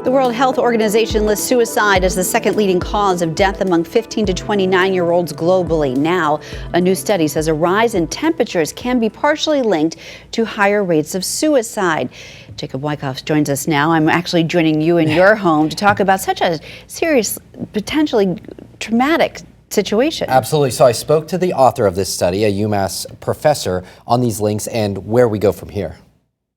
The World Health Organization lists suicide as the second leading cause of death among 15 to 29-year-olds globally. Now, a new study says a rise in temperatures can be partially linked to higher rates of suicide. Jacob Wyckoff joins us now. I'm actually joining you in your home to talk about such a serious, potentially traumatic situation. Absolutely. So I spoke to the author of this study, a UMass professor, on these links and where we go from here.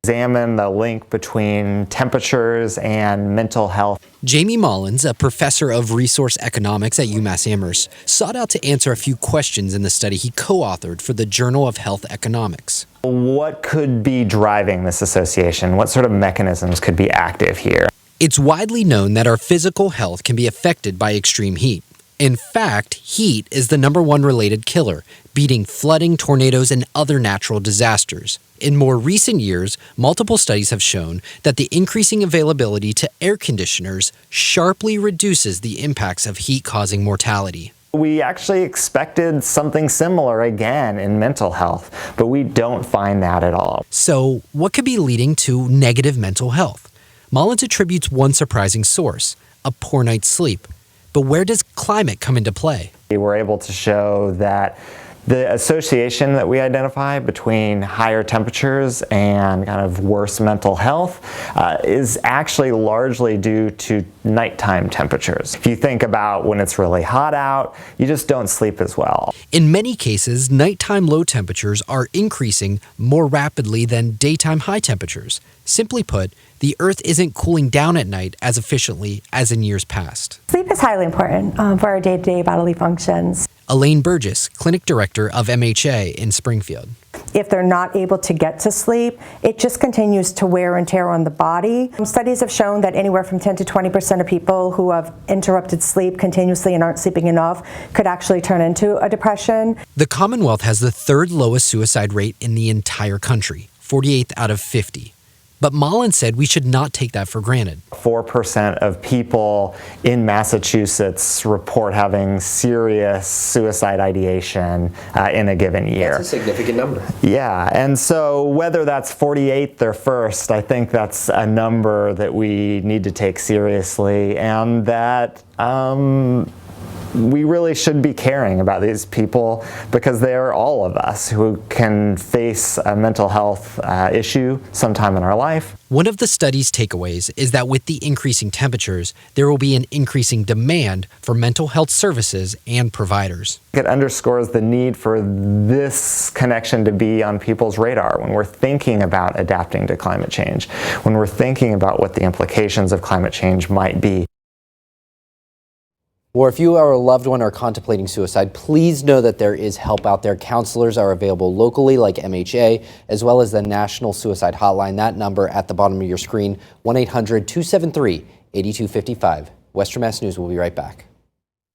Examine the link between temperatures and mental health. Jamie Mullins, a professor of resource economics at UMass Amherst, sought out to answer a few questions in the study he co-authored for the Journal of Health Economics. What could be driving this association? What sort of mechanisms could be active here? It's widely known that our physical health can be affected by extreme heat. In fact, heat is the #1 related killer, beating flooding, tornadoes, and other natural disasters. In more recent years, multiple studies have shown that the increasing availability to air conditioners sharply reduces the impacts of heat causing mortality. We actually expected something similar again in mental health, but we don't find that at all. So, what could be leading to negative mental health? Mullins attributes one surprising source: a poor night's sleep. But where does climate come into play? We were able to show that the association that we identify between higher temperatures and kind of worse mental health is actually largely due to nighttime temperatures. If you think about when it's really hot out, you just don't sleep as well. In many cases, nighttime low temperatures are increasing more rapidly than daytime high temperatures. Simply put, the Earth isn't cooling down at night as efficiently as in years past. Sleep is highly important for our day-to-day bodily functions. Elaine Burgess, clinic director of MHA in Springfield. If they're not able to get to sleep, it just continues to wear and tear on the body. Studies have shown that anywhere from 10 to 20% of people who have interrupted sleep continuously and aren't sleeping enough could actually turn into a depression. The Commonwealth has the third lowest suicide rate in the entire country, 48th out of 50. But Mullins said we should not take that for granted. 4% of people in Massachusetts report having serious suicide ideation in a given year. That's a significant number. Yeah, and so whether that's 48th or first, I think that's a number that we need to take seriously, and that we really should be caring about these people because they are all of us who can face a mental health issue sometime in our life. One of the study's takeaways is that with the increasing temperatures, there will be an increasing demand for mental health services and providers. It underscores the need for this connection to be on people's radar when we're thinking about adapting to climate change, when we're thinking about what the implications of climate change might be. Or if you or a loved one are contemplating suicide, please know that there is help out there. Counselors are available locally, like MHA, as well as the National Suicide Hotline. That number at the bottom of your screen, 1-800-273-8255. Western Mass News will be right back.